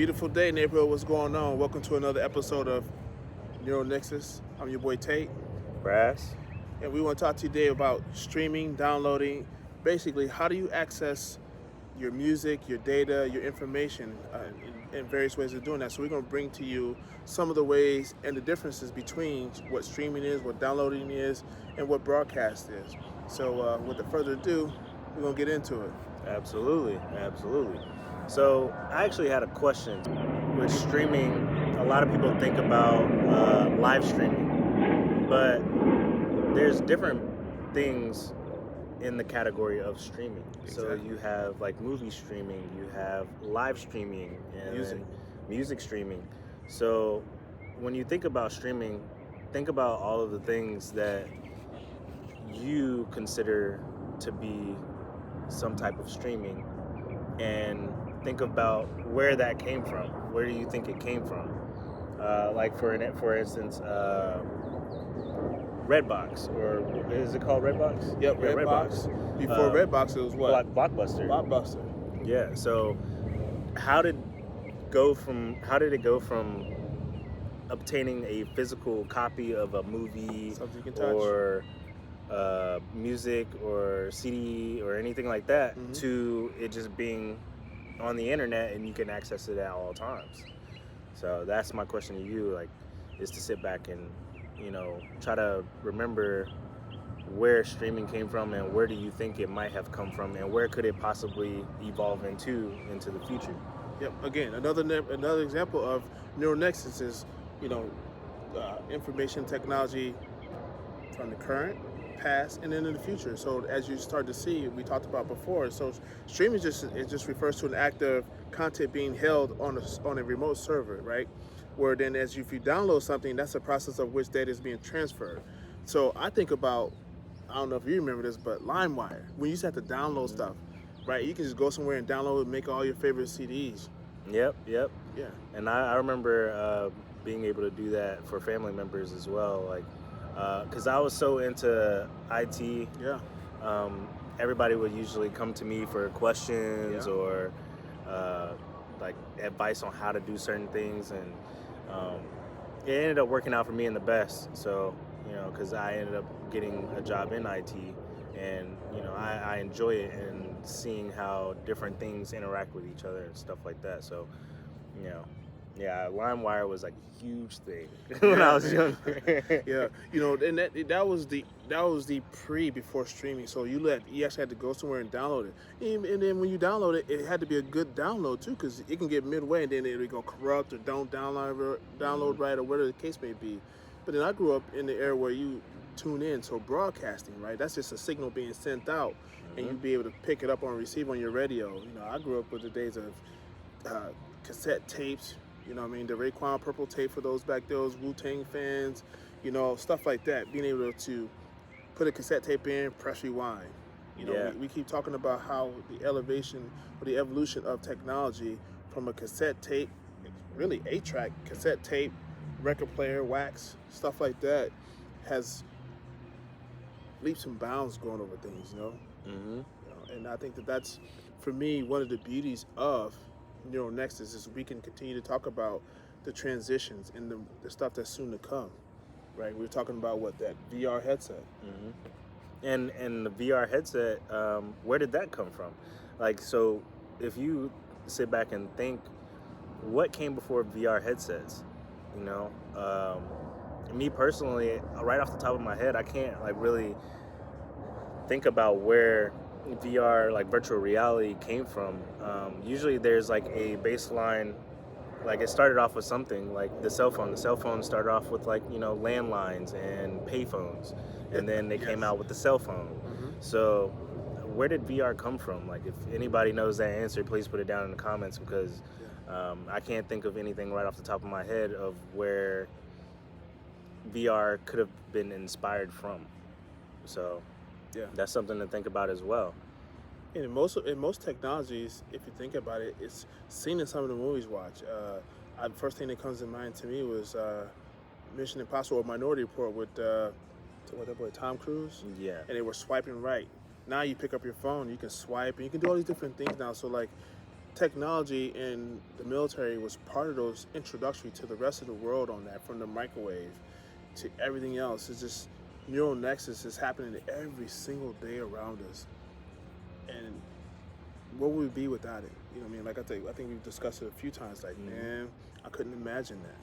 Beautiful day, neighborhood. What's going on? Welcome to another episode of NeuralxNexus. I'm your boy Tate, Brass. and we want to talk to you today about streaming, downloading. Basically, how do you access your music, your data, your information in various ways of doing that. So we're going to bring to you some of the ways and the differences between what streaming is, what downloading is, and what broadcast is. So without further ado, we're going to get into it. Absolutely. So I actually had a question. With streaming, a lot of people think about live streaming, but there's different things in the category of streaming. Exactly. So you have like movie streaming, you have live streaming, and music streaming. So when you think about streaming, think about all of the things that you consider to be some type of streaming, and think about where that came from. Where do you think it came from? Like for instance, Redbox, or is it called Redbox? Yep, Yeah, Redbox. Before Redbox, it was what? Blockbuster. Blockbuster. Yeah. So how did it go from obtaining a physical copy of a movie Something you can touch. or music or CD or anything like that to it just being on the internet and you can access it at all times? So that's my question to you, like, is to sit back and, try to remember where streaming came from and where do you think it might have come from and where could it possibly evolve into the future. Yep. Again, another example of NeuralxNexus is, information technology from the current, past, and then in the future. So as you start to see, we talked about before. So streaming just refers to an act of content being held on a remote server, right? Where then if you download something, that's a process of which data is being transferred. So I think about, I don't know if you remember this, but LimeWire, when you used to have to download stuff, right? You can just go somewhere and download and make all your favorite CDs. Yep. Yeah. And I remember being able to do that for family members as well, like, because I was so into IT. Yeah. Everybody would usually come to me for questions or like advice on how to do certain things, and it ended up working out for me in the best. So, because I ended up getting a job in IT, and I enjoy it and seeing how different things interact with each other and stuff like that. So, yeah, LimeWire was like a huge thing when I was younger. Yeah, and that was the before streaming. So you actually had to go somewhere and download it, and then when you download it, it had to be a good download too, because it can get midway and then it'll go corrupt or don't download right, or whatever the case may be. But then I grew up in the era where you tune in, so broadcasting, right? That's just a signal being sent out, and you be able to pick it up on receive on your radio. I grew up with the days of cassette tapes. The Raekwon purple tape for those back there, those Wu-Tang fans, stuff like that. Being able to put a cassette tape in, press rewind. We keep talking about how the elevation or the evolution of technology from a cassette tape, really 8-track cassette tape, record player, wax, stuff like that, has leaps and bounds going over things, And I think that's, for me, one of the beauties of NeuralxNexus is we can continue to talk about the transitions and the stuff that's soon to come, right? We're talking about that VR headset. And the VR headset, where did that come from? Like, so if you sit back and think, what came before VR headsets? Me personally, right off the top of my head, I can't really think about where VR, like virtual reality, came from. Usually there's like a baseline, like it started off with something like the cell phone. The cell phone started off with landlines and payphones, and then they came out with the cell phone. So where did VR come from? Like, if anybody knows that answer, please put it down in the comments, because I can't think of anything right off the top of my head of where VR could have been inspired from. So that's something to think about as well. And in most technologies, if you think about it, it's seen in some of the movies watch. The first thing that comes to mind to me was Mission Impossible or Minority Report with Tom Cruise. Yeah. And they were swiping right. Now you pick up your phone, you can swipe, and you can do all these different things now. So technology in the military was part of those introductory to the rest of the world on that, from the microwave to everything else. It's just neural nexus is happening every single day around us. And what would we be without it? You know what I mean? Like I think we've discussed it a few times. Like, man, I couldn't imagine that.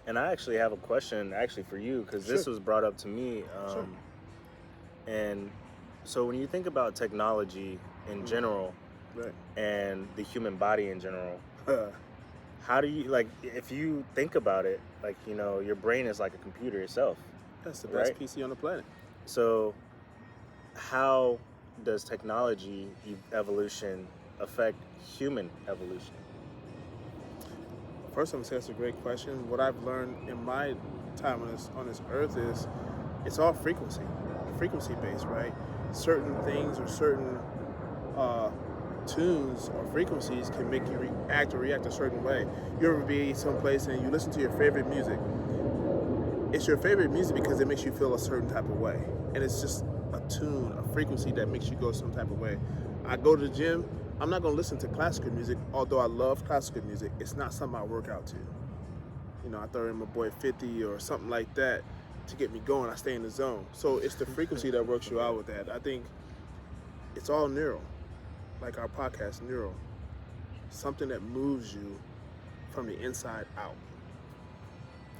And I actually have a question actually for you, because this was brought up to me. Sure. And so when you think about technology in general, Right. and the human body in general, how do you, like, if you think about it, like, you know, your brain is like a computer itself. That's the best right? PC on the planet. So how does technology evolution affect human evolution? First, I'm gonna say that's a great question. What I've learned in my time on this earth is it's all frequency based, right? Certain things or certain tunes or frequencies can make you react a certain way. You ever be someplace and you listen to your favorite music? It's your favorite music because it makes you feel a certain type of way, and it's just a tune, a frequency that makes you go some type of way. I go to the gym. I'm not gonna listen to classical music, although I love classical music. It's not something I work out to. You know, I throw in my boy 50 or something like that to get me going. I stay in the zone. So it's the frequency that works you out with that. I think it's all neural, like our podcast, neural. Something that moves you from the inside out.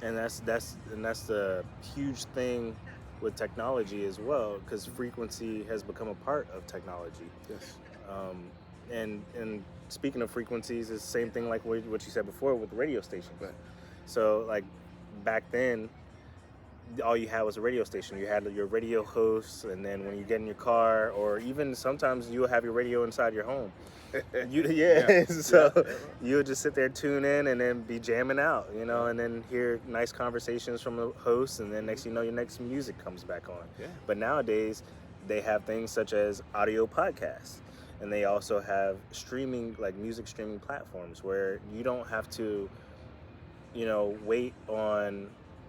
And that's the huge thing with technology as well, because frequency has become a part of technology. Yes. And speaking of frequencies, it's the same thing like what you said before with radio stations. Right. So like back then, all you had was a radio station. You had your radio hosts, and then when you get in your car, or even sometimes you'll have your radio inside your home. So you would just sit there, tune in, and then be jamming out, you know, and then hear nice conversations from the host, and then next you know, your next music comes back on. Yeah. But nowadays, they have things such as audio podcasts, and they also have streaming, like music streaming platforms, where you don't have to, you know, wait on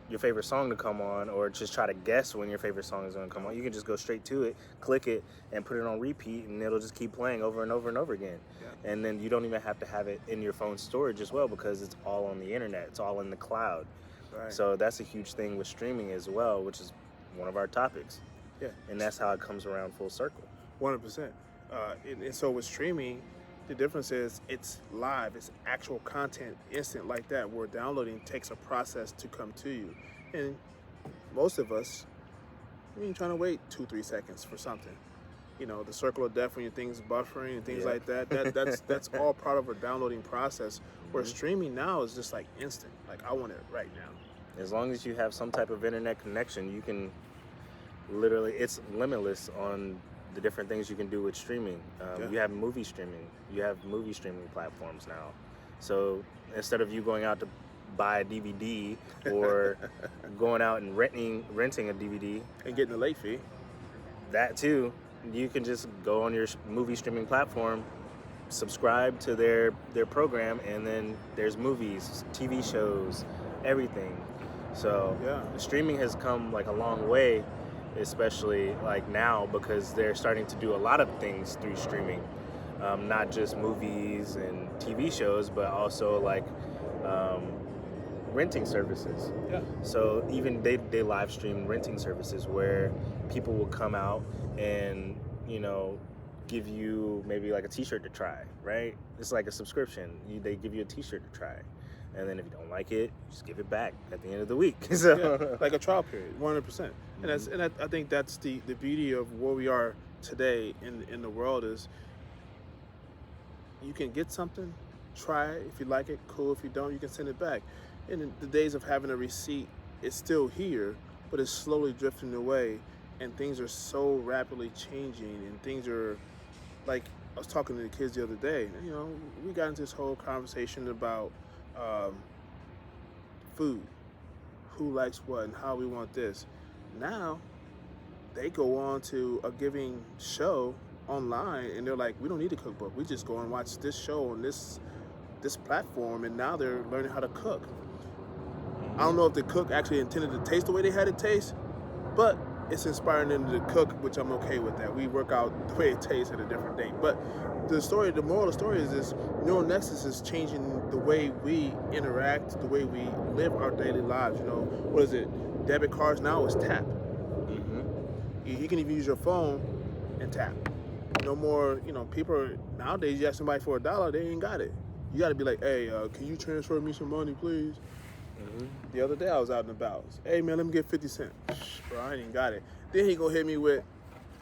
your favorite song to come on, or just try to guess when your favorite song is going to come on. You can just go straight to it, click it, and put it on repeat, and it'll just keep playing over and over and over again. Yeah. And then you don't even have to have it in your phone storage as well, because it's all on the internet. It's all in the cloud. Right. So that's a huge thing with streaming as well, which is one of our topics. Yeah. And that's how it comes around full circle. 100%. And so with streaming, the difference is it's live, it's actual content, instant like that, where downloading takes a process to come to you. And most of us, we ain't trying to wait 2-3 seconds for something. You know, the circle of death when your things buffering and things like that. That's all part of a downloading process. Where streaming now is just like instant. Like, I want it right now. As long as you have some type of internet connection, you can literally, it's limitless on the different things you can do with streaming. You have movie streaming. You have movie streaming platforms now. So instead of you going out to buy a DVD or going out and renting a DVD and getting a late fee, that too, you can just go on your movie streaming platform, subscribe to their program, and then there's movies, TV shows, everything. So streaming has come like a long way, especially like now, because they're starting to do a lot of things through streaming, not just movies and TV shows, but also like renting services. Yeah. So even they live stream renting services where people will come out and, you know, give you maybe like a t-shirt to try, right? It's like a subscription. They give you a t-shirt to try. And then if you don't like it, just give it back at the end of the week. So like a trial period, 100%. And I think that's the beauty of where we are today in the world is you can get something, try it. If you like it, cool. If you don't, you can send it back. And the days of having a receipt is still here, but it's slowly drifting away. And things are so rapidly changing, and things are like, I was talking to the kids the other day, you know, we got into this whole conversation about food, who likes what and how we want this. Now they go on to a giving show online and they're like, we don't need a cookbook, we just go and watch this show on this platform, and now they're learning how to cook. I don't know if the cook actually intended to taste the way they had it taste, but it's inspiring them to cook, which I'm okay with that. We work out the way it tastes at a different date. But the moral of the story is this: NeuralxNexus is changing the way we interact, the way we live our daily lives. You know, what is it? Debit cards now is tap. You can even use your phone and tap. No more, people nowadays, you ask somebody for $1, they ain't got it. You got to be like, hey, can you transfer me some money, please? The other day I was out and about. Hey, man, let me get 50 cents. Bro, I ain't even got it. Then he gonna hit me with,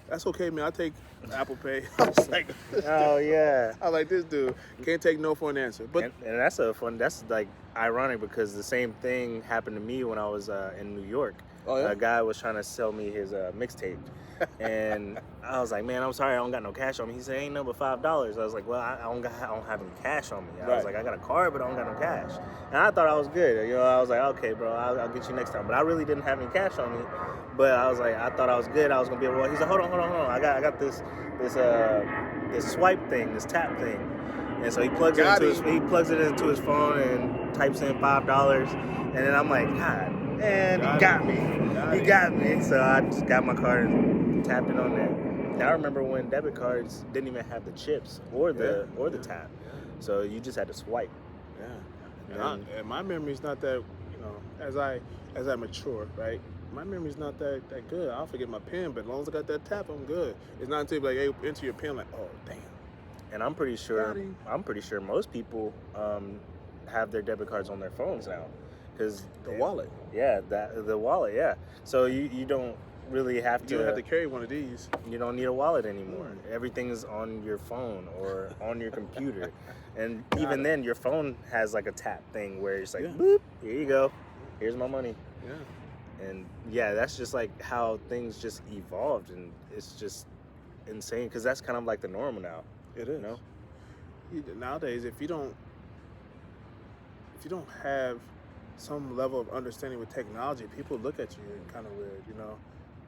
that's okay, man, I'll take Apple Pay. I was like, oh, yeah. I was like, this dude can't take no for an answer. But and that's like ironic because the same thing happened to me when I was in New York. Oh, yeah? A guy was trying to sell me his mixtape. And I was like, man, I'm sorry, I don't got no cash on me. He said, ain't nothing but $5. I was like, well, I don't have any cash on me. I was like, I got a card, but I don't got no cash. And I thought I was good. I was like, okay, bro, I'll get you next time. But I really didn't have any cash on me. But I was like, I thought I was good. I was gonna be able to. He's like, hold on. I got this swipe thing, this tap thing. And so he plugs it into his phone and types in $5. And then I'm like, God, man, you got me. You got me. So I just got my card and tapped it on there. And I remember when debit cards didn't even have the chips or the tap. So you just had to swipe. Yeah. And my memory's not that, as I mature, right? My memory's not that good. I'll forget my PIN, but as long as I got that tap, I'm good. It's not until like, hey, enter your PIN, like, oh, damn. And I'm pretty sure most people have their debit cards on their phones now, because the wallet. Yeah, the wallet. Yeah. So you don't really have to. You don't have to carry one of these. You don't need a wallet anymore. Everything is on your phone or on your computer, and even then, your phone has like a tap thing where it's like, boop, here you go, here's my money. Yeah. And yeah, that's just like how things just evolved, and it's just insane because that's kind of like the normal now. It is. Nowadays, if you don't have some level of understanding with technology, people look at you kind of weird.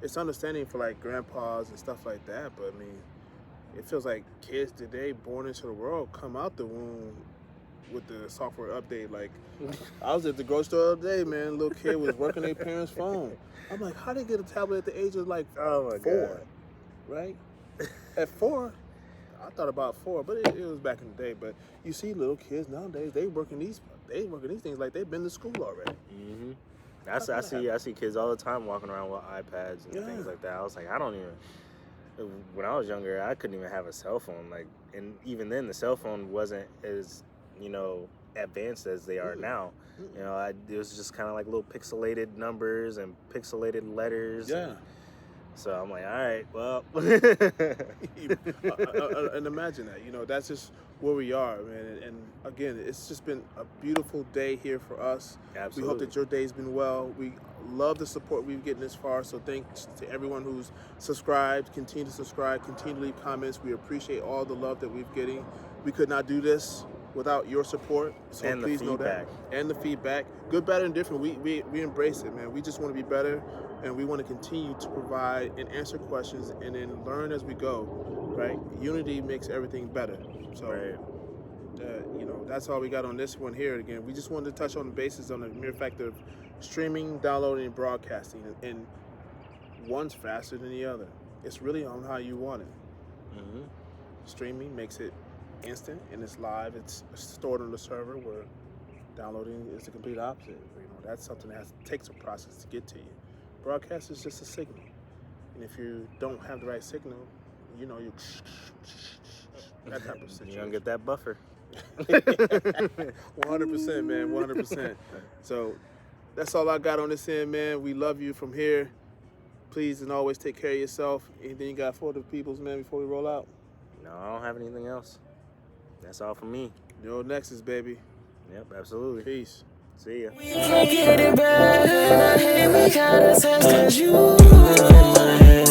It's understanding for like grandpas and stuff like that, but I mean, it feels like kids today born into the world come out the womb with the software update. Like, I was at the grocery store the other day, man. A little kid was working their parents' phone. I'm like, how they get a tablet at the age of like 4? God. Right? At 4. I thought about 4, but it was back in the day. But you see little kids nowadays, they working these things like they've been to school already. I see kids all the time walking around with iPads and things like that. I was like, when I was younger, I couldn't even have a cell phone. Like, and even then, the cell phone wasn't as advanced as they are now. It was just kind of like little pixelated numbers and pixelated letters. Yeah. So I'm like, all right, well. And imagine that, that's just where we are, man. And again, it's just been a beautiful day here for us. Absolutely. We hope that your day's been well. We love the support we've getting this far. So thanks to everyone who's subscribed. Continue to subscribe. Continue to leave comments. We appreciate all the love that we're getting. We could not do this without your support. So and please know that. And the feedback. Good, better, and different. We embrace it, man. We just want to be better. And we want to continue to provide and answer questions and then learn as we go, right? Unity makes everything better. So, that's all we got on this one here. Again, we just wanted to touch on the basis on the mere fact of streaming, downloading, and broadcasting. And one's faster than the other. It's really on how you want it. Streaming makes it instant and it's live. It's stored on the server, where downloading is the complete opposite. That's something that takes a process to get to you. Broadcast is just a signal, and if you don't have the right signal, you that type of situation. You don't get that buffer. 100%, man, 100%. So that's all I got on this end, man. We love you from here. Please and always take care of yourself. Anything you got for the peoples, man, before we roll out? No, I don't have anything else. That's all from me. NeuralxNexus, baby. Yep, absolutely. Peace. See ya. We can't get it better. I hate we gotta test 'cause you in my head.